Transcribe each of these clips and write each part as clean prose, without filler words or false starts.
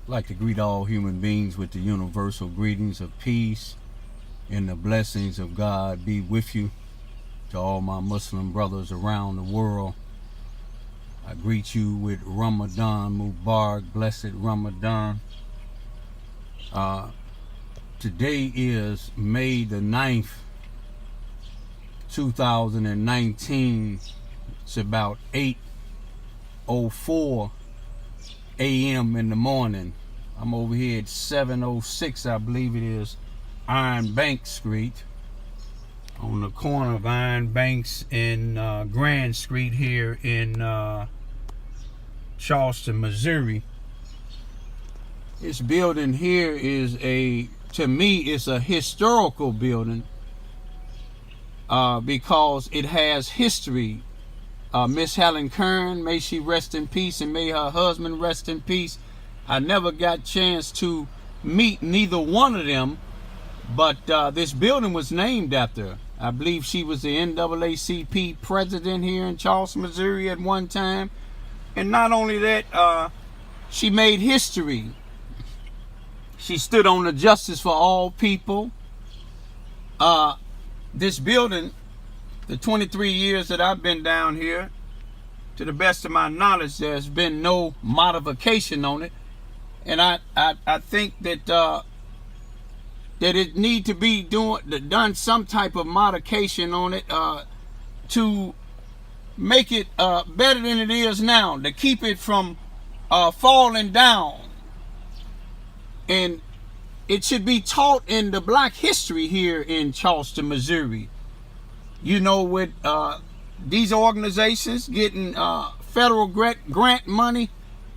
I'd like to greet all human beings with the universal greetings of peace and the blessings of God be with you. To all my Muslim brothers around the world, I greet you with Ramadan Mubarak, blessed Ramadan. Today is May the 9th, 2019. It's about 8:04 a.m. in the morning. I'm over here at 706, I believe it is, Iron Bank Street, on the corner of Iron Banks and Grand Street here in Charleston, Missouri. This building here is to me, it's a historical building because it has history. Miss Helen Kern, may she rest in peace, and may her husband rest in peace. I never got a chance to meet neither one of them, but this building was named after her. I believe she was the NAACP president here in Charleston, Missouri at one time. And not only that, she made history. She stood on the justice for all people. This building, the 23 years that I've been down here, to the best of my knowledge, there's been no modification on it. And I think that that it need to be done some type of modification on it to make it better than it is now, to keep it from falling down. And it should be taught in the black history here in Charleston, Missouri. You know, with these organizations getting federal grant money,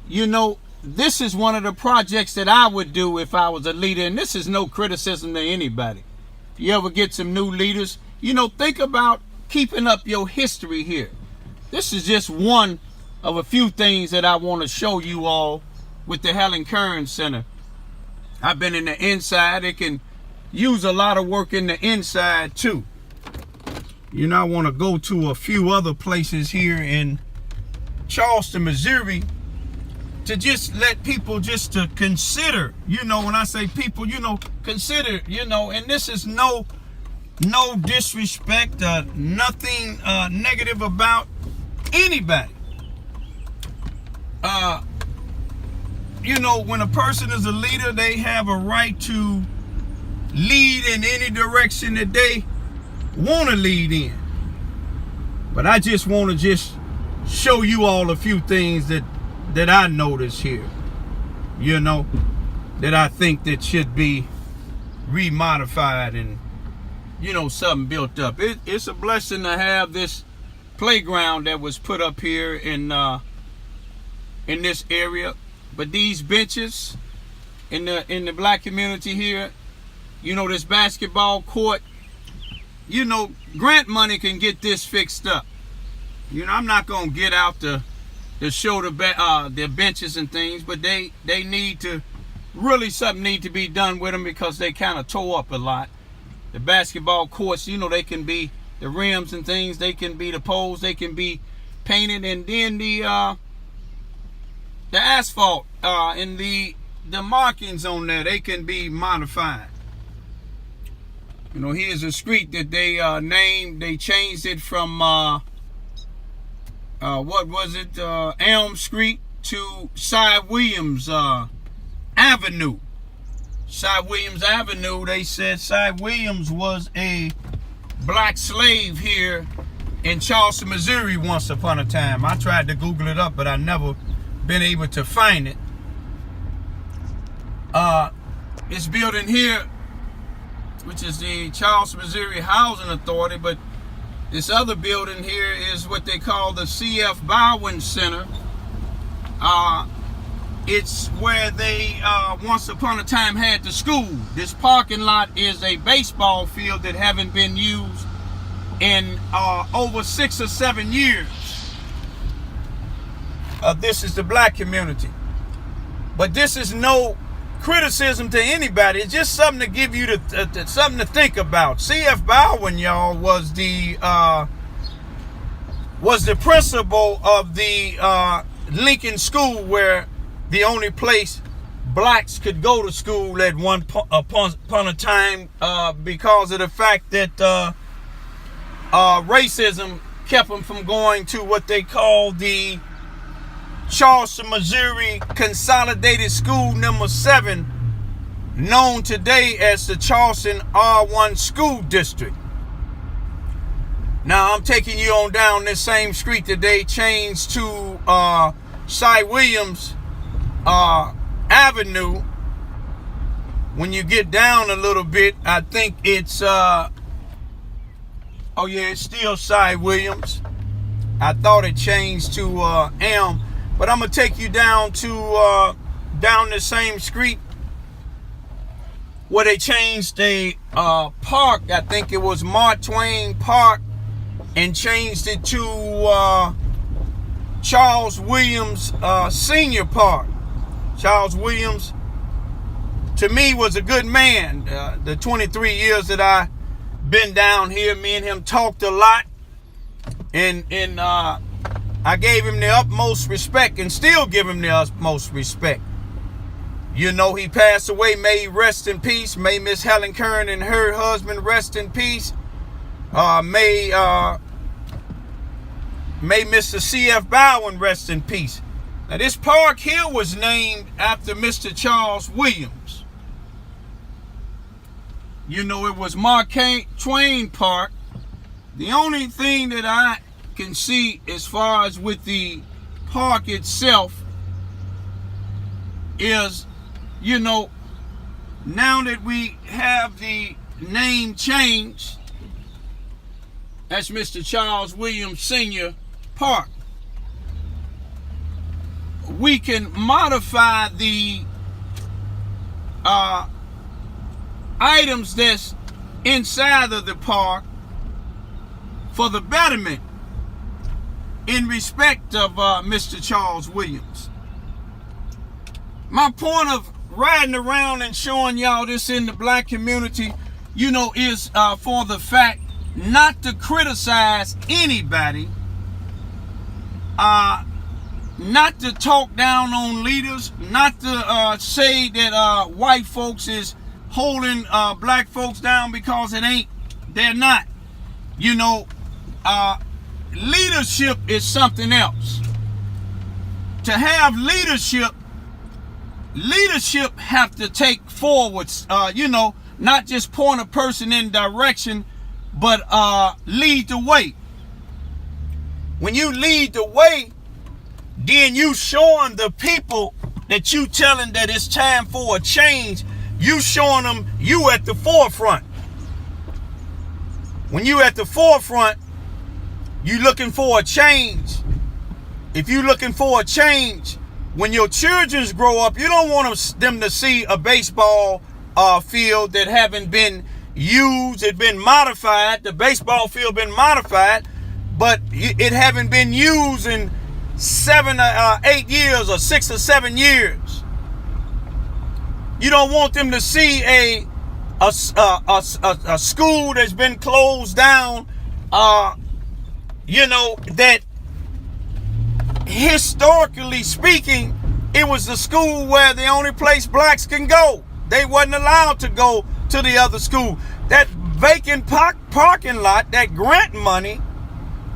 you know, this is one of the projects that I would do if I was a leader. And this is no criticism to anybody. If you ever get some new leaders, you know, think about keeping up your history here. This is just one of a few things that I want to show you all with the Helen Kern Center. I've been in the inside. It can use a lot of work in the inside too. You know, I want to go to a few other places here in Charleston, Missouri, to just let people just to consider, you know, when I say people, you know, consider, you know, and this is no disrespect, nothing negative about anybody. You know, when a person is a leader, they have a right to lead in any direction that they want to lead in. But I just want to just show you all a few things that I notice here, you know, that I think that should be remodified and, you know, something built up. It's a blessing to have this playground that was put up here in this area. But these benches in the black community here, you know, this basketball court, you know, grant money can get this fixed up. You know, I'm not gonna get out to show the benches and things, but they need to, really something need to be done with them because they kind of tore up a lot. The basketball courts, you know, they can be, the rims and things, they can be, the poles, they can be painted, and then the asphalt and the markings on there, they can be modified. You know, here's a street that they named, they changed it from what was it, Elm Street to Cy Williams Avenue. Cy Williams Avenue, they said Cy Williams was a black slave here in Charleston, Missouri once upon a time. I tried to Google it up, but I never been able to find it. This building here, which is the Charleston, Missouri Housing Authority, but this other building here is what they call the C.F. Bowen Center. It's where they once upon a time had the school. This parking lot is a baseball field that haven't been used in over 6 or 7 years. This is the black community. But this is no criticism to anybody. It's just something to give you something to think about. C.F. Bowen, y'all, was the principal of the Lincoln School, where the only place blacks could go to school at one upon a time because of the fact that racism kept them from going to what they call the Charleston, Missouri Consolidated School Number 7, known today as the Charleston R1 School District. Now I'm taking you on down this same street that they changed to Cy Williams Avenue. When you get down a little bit, I think it's oh yeah, it's still Cy Williams. I thought it changed to M, but I'm gonna take you down to down the same street where they changed a park. I think it was Mark Twain Park, and changed it to Charles Williams Senior Park. Charles Williams, to me, was a good man. The 23 years that I been down here, me and him talked a lot, and I gave him the utmost respect, and still give him the utmost respect. You know, he passed away. May he rest in peace. May Miss Helen Kern and her husband rest in peace. May Mr. C.F. Bowen rest in peace. Now, this park here was named after Mr. Charles Williams. You know, it was Mark Twain Park. The only thing that I can see as far as with the park itself is, you know, now that we have the name changed, that's Mr. Charles Williams Senior Park, we can modify the items that's inside of the park for the betterment in respect of Mr. Charles Williams. My point of riding around and showing y'all this in the black community, you know, is for the fact not to criticize anybody, not to talk down on leaders, not to say that white folks is holding black folks down, because it ain't. They're not. You know, leadership is something else. To have leadership have to take forwards, you know, not just point a person in direction, but lead the way. When you lead the way, then you showing the people that you telling that it's time for a change. You showing them you at the forefront. When you at the forefront, you looking for a change. If you looking for a change, when your children grow up, you don't want them to see a baseball field that haven't been used. It's been modified. The baseball field been modified, but it haven't been used in 7 or 8 years or 6 or 7 years. You don't want them to see a school that's been closed down. You know, that historically speaking, it was the school where the only place blacks can go. They wasn't allowed to go to the other school. That vacant parking lot, that grant money,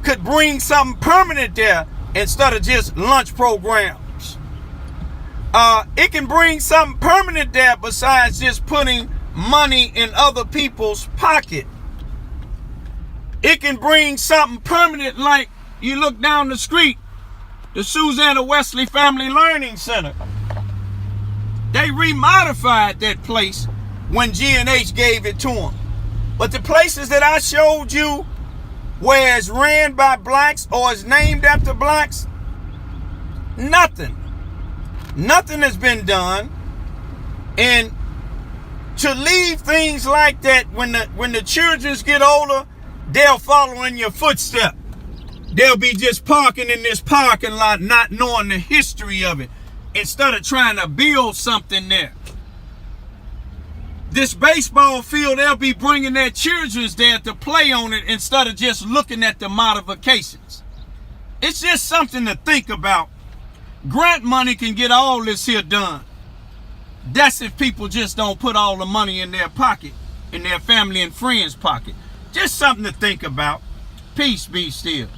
could bring something permanent there instead of just lunch programs. It can bring something permanent there besides just putting money in other people's pocket. It can bring something permanent, like you look down the street, the Susanna Wesley Family Learning Center. They remodified that place when G&H gave it to them. But the places that I showed you where it's ran by blacks or is named after blacks, nothing has been done. And to leave things like that, when the children get older, they'll follow in your footsteps. They'll be just parking in this parking lot, not knowing the history of it, instead of trying to build something there. This baseball field, they'll be bringing their children there to play on it instead of just looking at the modifications. It's just something to think about. Grant money can get all this here done. That's if people just don't put all the money in their pocket, in their family and friends' pocket. Just something to think about. Peace be still.